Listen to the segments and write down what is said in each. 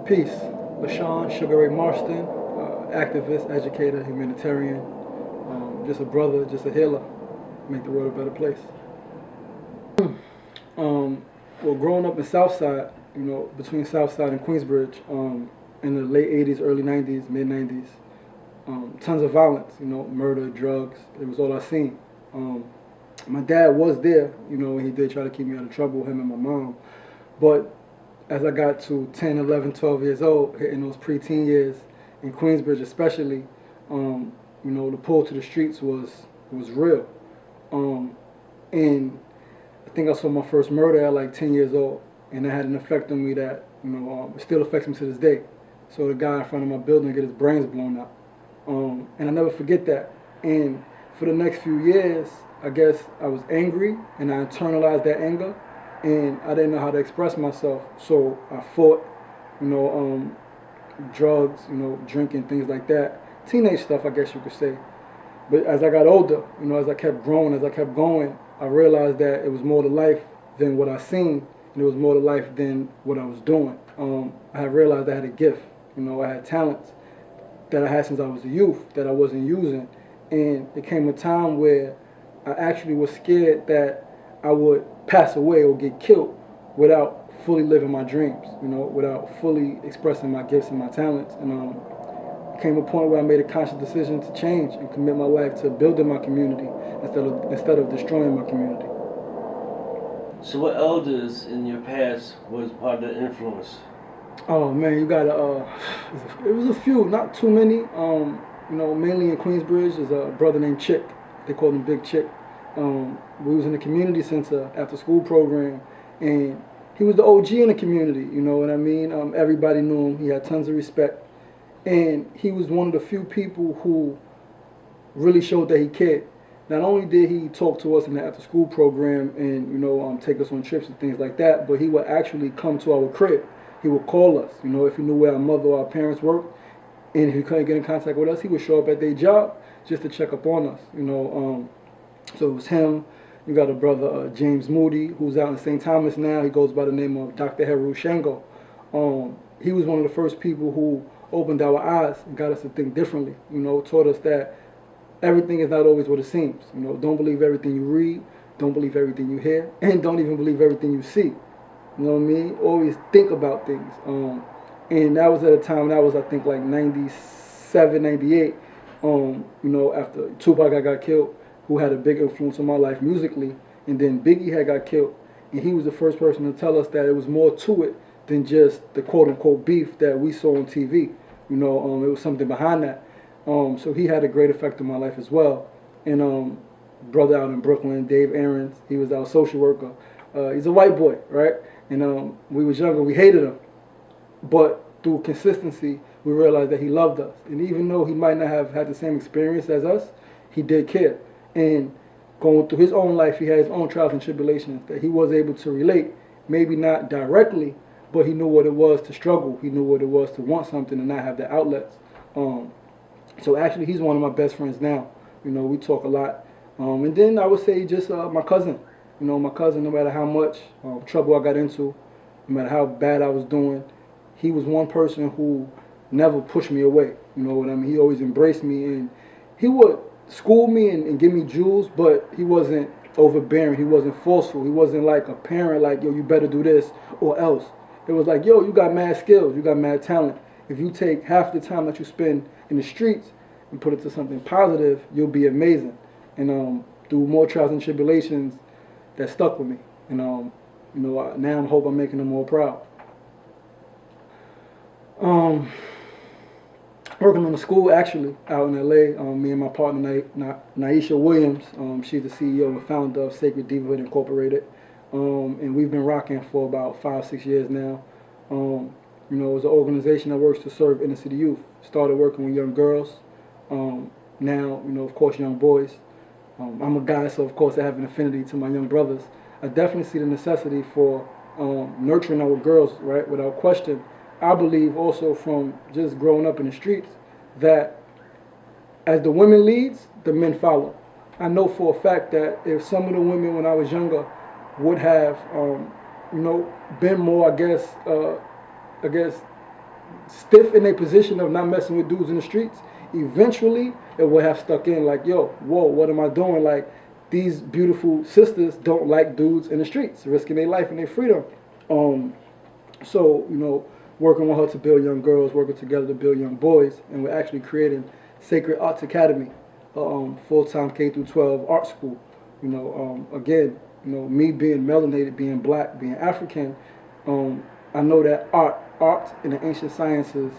Peace. Lashawn Suga Ray Marston, activist, educator, humanitarian, just a brother, just a healer. Make the world a better place. Well, growing up in Southside, between Southside and Queensbridge, in the late 80s, early 90s, mid 90s, tons of violence, murder, drugs. It was all I seen. My dad was there, and he did try to keep me out of trouble, him and my mom. But as I got to 10, 11, 12 years old, hitting those preteen years, in Queensbridge especially, the pull to the streets was real. And I think I saw my first murder at like 10 years old, and it had an effect on me that, it still affects me to this day. So the guy in front of my building get his brains blown out. And I never forget that. And for the next few years, I guess I was angry, and I internalized that anger, and I didn't know how to express myself. So I fought, drugs, drinking, things like that. Teenage stuff, I guess you could say. But as I got older, as I kept growing, as I kept going, I realized that it was more to life than what I seen, and it was more to life than what I was doing. I had realized I had a gift, I had talents that I had since I was a youth that I wasn't using. And it came a time where I actually was scared that I would pass away or get killed without fully living my dreams, without fully expressing my gifts and my talents. And it came a point where I made a conscious decision to change and commit my life to building my community instead of destroying my community. So what elders in your past was part of the influence? Oh man, you gotta, it was a few, not too many. Mainly in Queensbridge, there's a brother named Chick. They called him Big Chick. We was in the community center after school program, and he was the OG in the community, you know what I mean? Everybody knew him. He had tons of respect. And he was one of the few people who really showed that he cared. Not only did he talk to us in the after school program and, take us on trips and things like that, but he would actually come to our crib. He would call us, if he knew where our mother or our parents worked, and if he couldn't get in contact with us, he would show up at their job just to check up on us, So it was him. You got a brother, James Moody, who's out in St. Thomas now. He goes by the name of Dr. Heru Shango. He was one of the first people who opened our eyes and got us to think differently, taught us that everything is not always what it seems. Don't believe everything you read, don't believe everything you hear, and don't even believe everything you see. You know what I mean? Always think about things. And that was at a time, that was I think like 97, 98, after Tupac had got killed, who had a big influence on my life musically, and then Biggie had got killed, and he was the first person to tell us that it was more to it than just the quote-unquote beef that we saw on TV. It was something behind that. So he had a great effect on my life as well. And brother out in Brooklyn, Dave Aarons, he was our social worker. He's a white boy, right? And we was younger, we hated him. But through consistency, we realized that he loved us. And even though he might not have had the same experience as us, he did care. And going through his own life, he had his own trials and tribulations that he was able to relate, maybe not directly, but he knew what it was to struggle. He knew what it was to want something and not have the outlets. So actually, he's one of my best friends now. We talk a lot. And then I would say just my cousin. My cousin, no matter how much trouble I got into, no matter how bad I was doing, he was one person who never pushed me away. You know what I mean? He always embraced me, and he would school me and give me jewels, but he wasn't overbearing. He wasn't forceful. He wasn't like a parent, like, yo, you better do this or else. It was like, yo, you got mad skills. You got mad talent. If you take half the time that you spend in the streets and put it to something positive, you'll be amazing. And through more trials and tribulations, that stuck with me. And now I hope I'm making them more proud. Working on a school actually out in LA. Me and my partner Naisha Williams. She's the CEO and founder of Sacred Divahood Incorporated. And we've been rocking for about 5-6 years now. It's an organization that works to serve inner city youth. Started working with young girls. Now, of course, young boys. I'm a guy, so of course I have an affinity to my young brothers. I definitely see the necessity for nurturing our girls, right, without question. I believe also from just growing up in the streets that as the women leads, the men follow. I know for a fact that if some of the women when I was younger would have, been more, I guess, stiff in a position of not messing with dudes in the streets, eventually it will have stuck in like, yo, whoa, what am I doing? Like, these beautiful sisters don't like dudes in the streets, risking their life and their freedom. So, working with her to build young girls, working together to build young boys, and we're actually creating Sacred Arts Academy, full-time K through 12 art school. Again, me being melanated, being black, being African, I know that art and the ancient sciences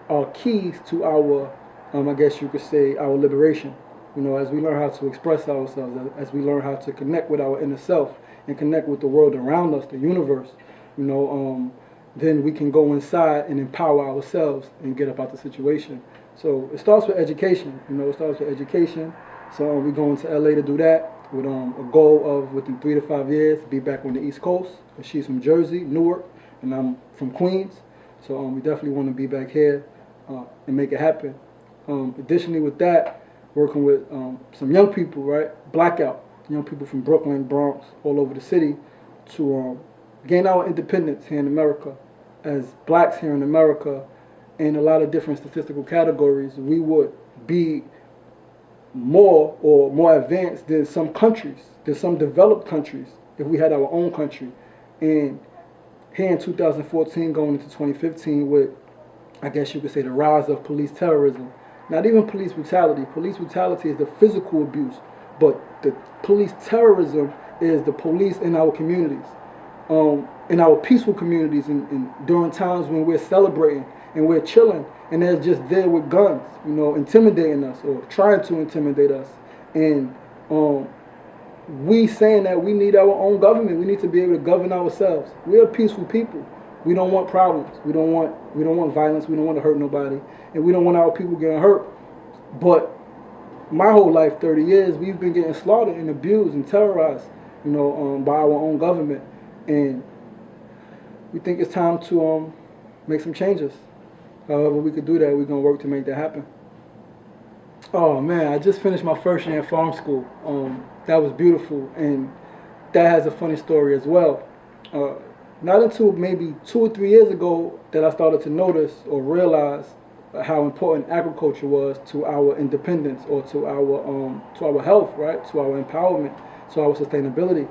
are keys to our, I guess you could say, our liberation. As we learn how to express ourselves, as we learn how to connect with our inner self and connect with the world around us, the universe, then we can go inside and empower ourselves and get up out the situation. So it starts with education. So we're going to LA to do that with a goal of within 3 to 5 years be back on the East Coast. She's from Jersey, Newark, and I'm from Queens. So we definitely want to be back here and make it happen. Additionally with that, working with some young people, right? Blackout, young people from Brooklyn, Bronx, all over the city to gain our independence here in America. As blacks here in America, in a lot of different statistical categories, we would be more advanced than some countries, than some developed countries, if we had our own country. And here in 2014, going into 2015, with, I guess you could say, the rise of police terrorism. Not even police brutality. Police brutality is the physical abuse, but the police terrorism is the police in our communities, in our peaceful communities, and during times when we're celebrating and we're chilling, and they're just there with guns, intimidating us or trying to intimidate us. And we saying that we need our own government. We need to be able to govern ourselves. We're peaceful people. We don't want problems. We don't want violence. We don't want to hurt nobody, and we don't want our people getting hurt. But my whole life, 30 years, we've been getting slaughtered and abused and terrorized, by our own government. And we think it's time to make some changes. However we could do that, we're gonna work to make that happen. Oh man, I just finished my first year in farm school. That was beautiful, and that has a funny story as well. Not until maybe 2 or 3 years ago that I started to notice or realize how important agriculture was to our independence, or to our health, right? To our empowerment, to our sustainability.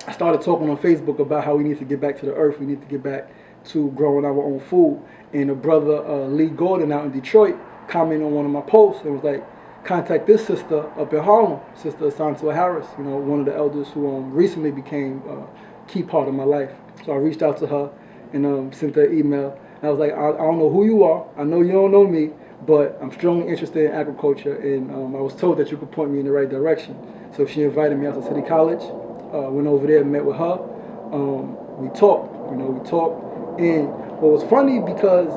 I started talking on Facebook about how we need to get back to the earth. We need to get back to growing our own food. And a brother, Lee Gordon out in Detroit, commented on one of my posts and was like, contact this sister up in Harlem, Sister Santua Harris, one of the elders who recently became a key part of my life. So I reached out to her and sent her an email. And I was like, I don't know who you are. I know you don't know me, but I'm strongly interested in agriculture, and I was told that you could point me in the right direction. So she invited me out to City College. Went over there, met with her. We talked, and what was funny, because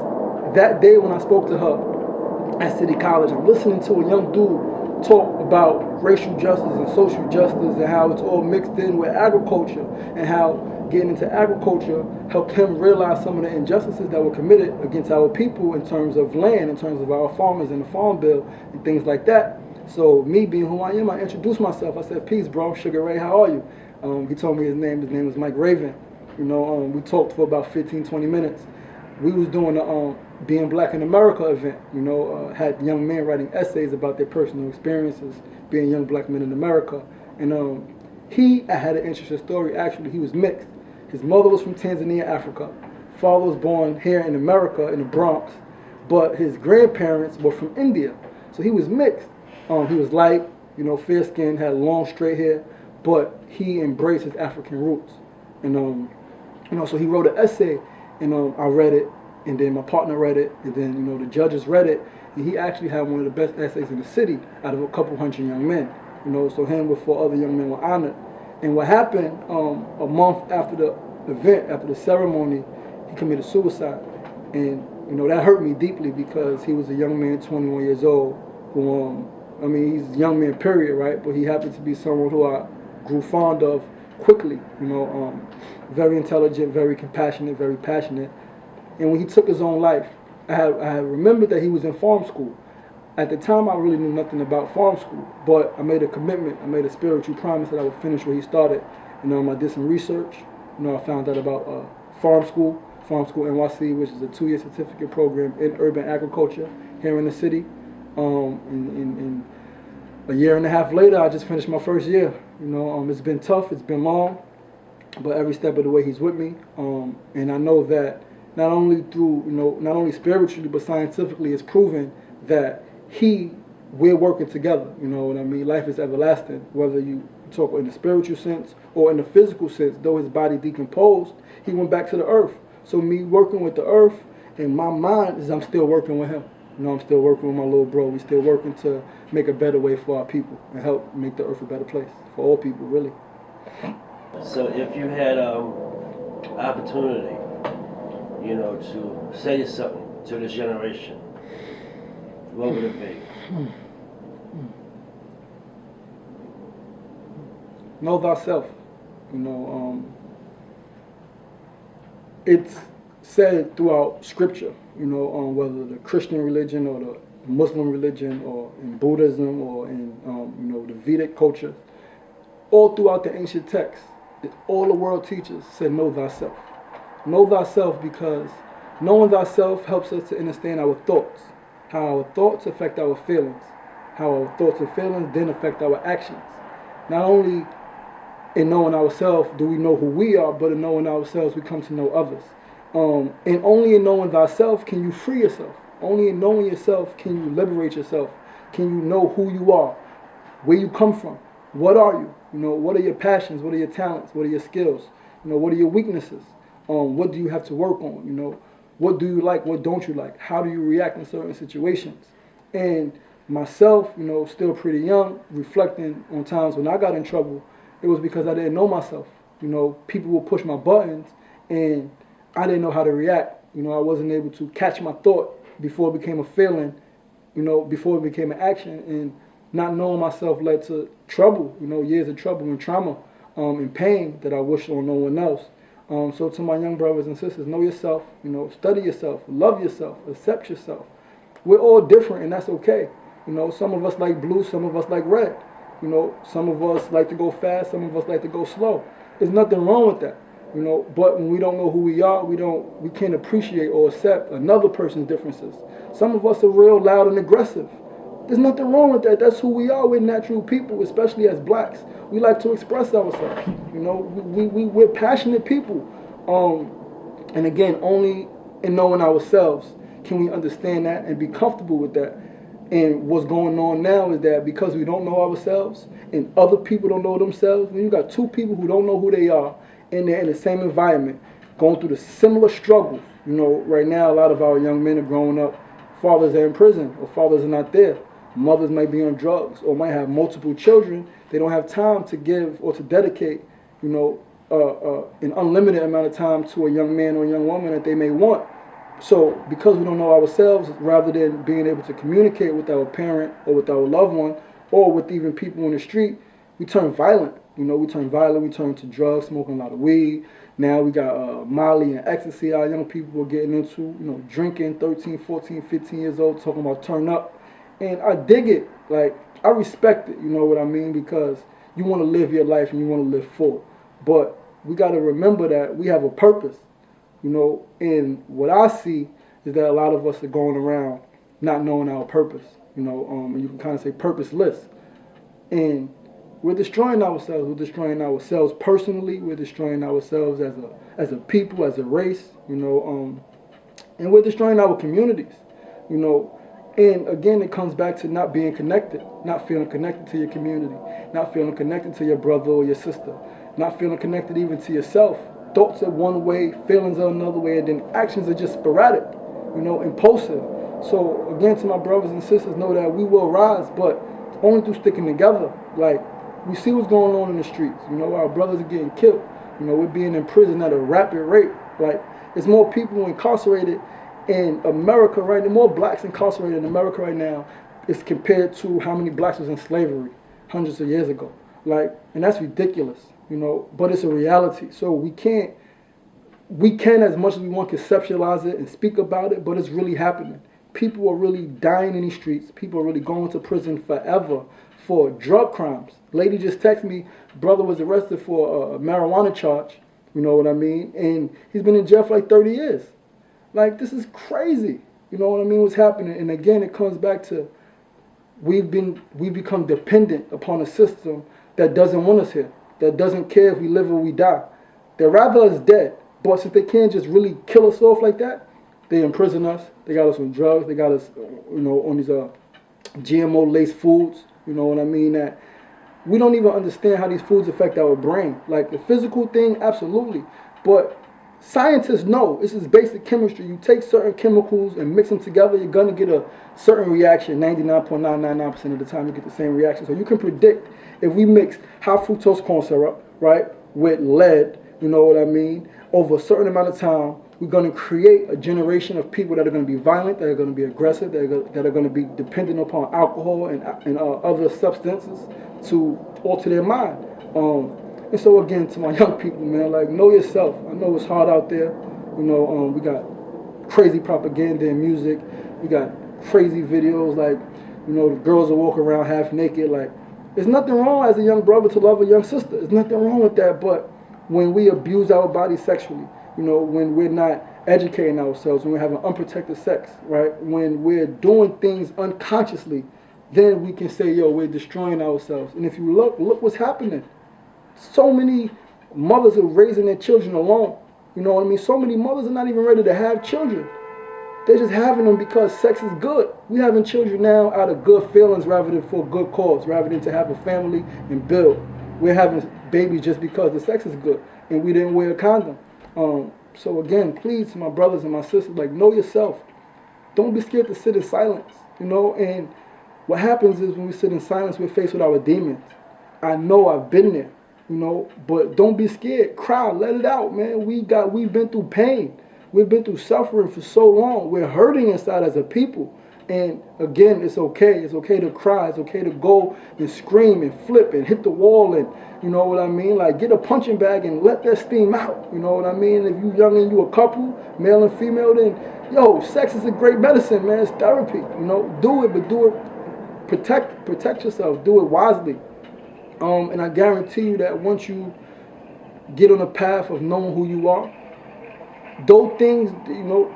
that day when I spoke to her at City College, I'm listening to a young dude talk about racial justice and social justice and how it's all mixed in with agriculture, and how getting into agriculture helped him realize some of the injustices that were committed against our people in terms of land, in terms of our farmers and the farm bill and things like that. So me being who I am, I introduced myself. I said, peace, bro, Sugar Ray, how are you? He told me his name was Mike Raven. We talked for about 15, 20 minutes. We was doing the Being Black in America event, had young men writing essays about their personal experiences being young black men in America. And I had an interesting story. Actually, he was mixed. His mother was from Tanzania, Africa. Father was born here in America, in the Bronx, but his grandparents were from India. So he was mixed. He was light, fair skinned, had long straight hair, but he embraced his African roots. And so he wrote an essay, and I read it, and then my partner read it, and then the judges read it, and he actually had one of the best essays in the city out of a couple hundred young men. So him with 4 other young men were honored. And what happened, a month after the event, after the ceremony, he committed suicide. And that hurt me deeply, because he was a young man, 21 years old, who he's a young man, period, right? But he happened to be someone who I grew fond of quickly, very intelligent, very compassionate, very passionate. And when he took his own life, I had remembered that he was in farm school. At the time, I really knew nothing about farm school, but I made a commitment, I made a spiritual promise that I would finish what he started. I did some research. I found out about farm school Farm School NYC, which is a 2-year certificate program in urban agriculture here in the city. And a year and a half later, I just finished my first year. It's been tough, it's been long, but every step of the way he's with me. And I know that not only through, not only spiritually, but scientifically, it's proven that we're working together. You know what I mean? Life is everlasting, whether you talk in the spiritual sense or in the physical sense. Though his body decomposed, he went back to the earth. So me working with the earth, in my mind, is I'm still working with him. I'm still working with my little bro. We still working to make a better way for our people and help make the earth a better place for all people, really. So if you had opportunity, to say something to this generation, what would it be? Know thyself. It's said throughout scripture, whether the Christian religion or the Muslim religion or in Buddhism or in, the Vedic culture, all throughout the ancient texts, all the world teachers said know thyself. Know thyself because knowing thyself helps us to understand our thoughts, how our thoughts affect our feelings, how our thoughts and feelings then affect our actions. Not only in knowing ourselves do we know who we are, but in knowing ourselves we come to know others. And only in knowing thyself can you free yourself. Only in knowing yourself can you liberate yourself. Can you know who you are, where you come from, what are you? What are your passions? What are your talents? What are your skills? What are your weaknesses? What do you have to work on? What do you like? What don't you like? How do you react in certain situations? And myself, still pretty young, reflecting on times when I got in trouble, it was because I didn't know myself. People would push my buttons and I didn't know how to react. I wasn't able to catch my thought before it became a feeling, before it became an action. And not knowing myself led to trouble, years of trouble and trauma and pain that I wish on no one else. So to my young brothers and sisters, know yourself, study yourself, love yourself, accept yourself. We're all different and that's okay. Some of us like blue, some of us like red. Some of us like to go fast, some of us like to go slow. There's nothing wrong with that. But when we don't know who we are, we can't appreciate or accept another person's differences. Some of us are real loud and aggressive. There's nothing wrong with that. That's who we are. We're natural people, especially as blacks. We like to express ourselves. We're passionate people. And again, only in knowing ourselves can we understand that and be comfortable with that. And what's going on now is that because we don't know ourselves and other people don't know themselves, when you got two people who don't know who they are and they're in the same environment, going through the similar struggles. Right now a lot of our young men are growing up, fathers are in prison or fathers are not there. Mothers might be on drugs or might have multiple children. They don't have time to give or to dedicate, an unlimited amount of time to a young man or young woman that they may want. So because we don't know ourselves, rather than being able to communicate with our parent or with our loved one or with even people in the street, we turn violent. We turn to drugs, smoking a lot of weed. Now we got Molly and ecstasy our young people are getting into, drinking, 13, 14, 15 years old, talking about turn up. And I dig it. Like, I respect it, you know what I mean? Because you want to live your life and you want to live full. But we got to remember that we have a purpose, And what I see is that a lot of us are going around not knowing our purpose, and you can kind of say purposeless. And we're destroying ourselves. We're destroying ourselves personally. We're destroying ourselves as a people, as a race, and we're destroying our communities, And again, it comes back to not being connected, not feeling connected to your community, not feeling connected to your brother or your sister, not feeling connected even to yourself. Thoughts are one way, feelings are another way, and then actions are just sporadic, impulsive. So again, to my brothers and sisters, know that we will rise, but only through sticking together. Like, we see what's going on in the streets. Our brothers are getting killed. We're being in prison at a rapid rate. Like, there's more people incarcerated in America right now, more blacks incarcerated in America right now is compared to how many blacks was in slavery hundreds of years ago. Like, and that's ridiculous, but it's a reality. So we can, as much as we want, conceptualize it and speak about it, but it's really happening. People are really dying in these streets. People are really going to prison forever for drug crimes. Lady just texted me, brother was arrested for a marijuana charge, You know what I mean? And he's been in jail for like 30 years. Like, this is crazy. You know what I mean? What's happening? And again, it comes back to we've become dependent upon a system that doesn't want us here, that doesn't care if we live or we die. They'd rather us dead. But since they can't just really kill us off like that, they imprison us. They got us on drugs. They got us, on these GMO-laced foods. You know what I mean? That we don't even understand how these foods affect our brain. Like the physical thing, absolutely. But scientists know this is basic chemistry. You take certain chemicals and mix them together, you're going to get a certain reaction. 99.999% of the time, you get the same reaction. So you can predict if we mix high fructose corn syrup, right, with lead, you know what I mean, over a certain amount of time, we're going to create a generation of people that are going to be violent, that are going to be aggressive, that are going to be dependent upon alcohol and other substances to alter their mind. And so again, to my young people, man, like, know yourself. I know it's hard out there. We got crazy propaganda and music. We got crazy videos, like, the girls are walking around half naked. Like, there's nothing wrong as a young brother to love a young sister. There's nothing wrong with that. But when we abuse our bodies sexually, when we're not educating ourselves, when we're having unprotected sex, right? When we're doing things unconsciously, then we can say, yo, we're destroying ourselves. And if you look what's happening. So many mothers are raising their children alone. You know what I mean? So many mothers are not even ready to have children. They're just having them because sex is good. We're having children now out of good feelings rather than for a good cause, rather than to have a family and build. We're having babies just because the sex is good and we didn't wear a condom. So again, please, to my brothers and my sisters, like, know yourself. Don't be scared to sit in silence, and what happens is when we sit in silence, we're faced with our demons. I know I've been there. But don't be scared. Cry, let it out, man. We've been through pain. We've been through suffering for so long. We're hurting inside as a people. And again, it's okay. It's okay to cry. It's okay to go and scream and flip and hit the wall and, you know what I mean? Like, get a punching bag and let that steam out. You know what I mean? If you young and you a couple, male and female, then, sex is a great medicine, man. It's therapy. Do it, but do it. Protect yourself. Do it wisely. And I guarantee you that once you get on a path of knowing who you are, those things,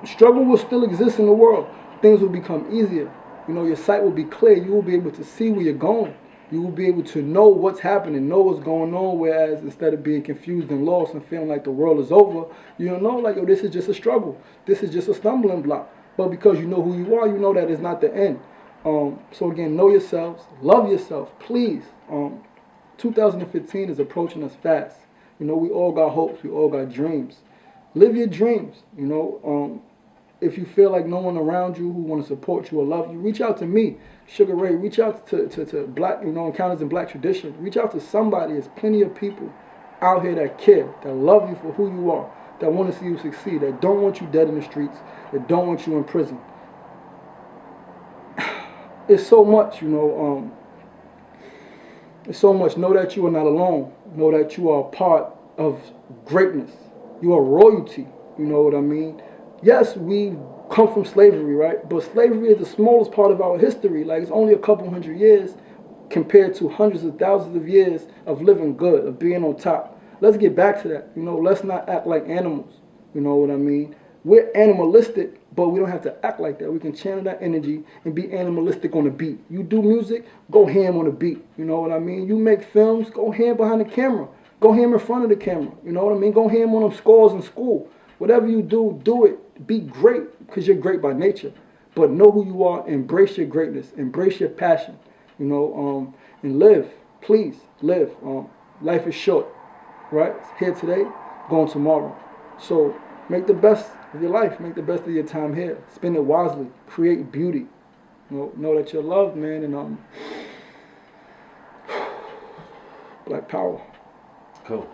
struggle will still exist in the world. Things will become easier. Your sight will be clear. You will be able to see where you're going. You will be able to know what's happening, know what's going on, whereas instead of being confused and lost and feeling like the world is over, this is just a struggle. This is just a stumbling block. But because you know who you are, you know that it's not the end. So again, know yourselves. Love yourself, please. 2015 is approaching us fast. We all got hopes. We all got dreams. Live your dreams. If you feel like no one around you who want to support you or love you, reach out to me, Suga Ray. Reach out to Black, Encounters in Black Tradition. Reach out to somebody. There's plenty of people out here that care, that love you for who you are, that want to see you succeed, that don't want you dead in the streets, that don't want you in prison. It's so much, It's so much. Know that you are not alone. Know that you are a part of greatness. You are royalty. You know what I mean? Yes, we come from slavery, right? But slavery is the smallest part of our history. Like, it's only a couple hundred years compared to hundreds of thousands of years of living good, of being on top. Let's get back to that. Let's not act like animals. You know what I mean? We're animalistic, but we don't have to act like that. We can channel that energy and be animalistic on the beat. You do music, go ham on the beat. You know what I mean? You make films, go ham behind the camera. Go ham in front of the camera. You know what I mean? Go ham on them scores in school. Whatever you do, do it. Be great, because you're great by nature. But know who you are. Embrace your greatness. Embrace your passion. And live. Please, live. Life is short, right? It's here today, gone tomorrow. So make the best of your life. Make the best of your time here. Spend it wisely. Create beauty. Know that you're loved, man. And Black power. Cool.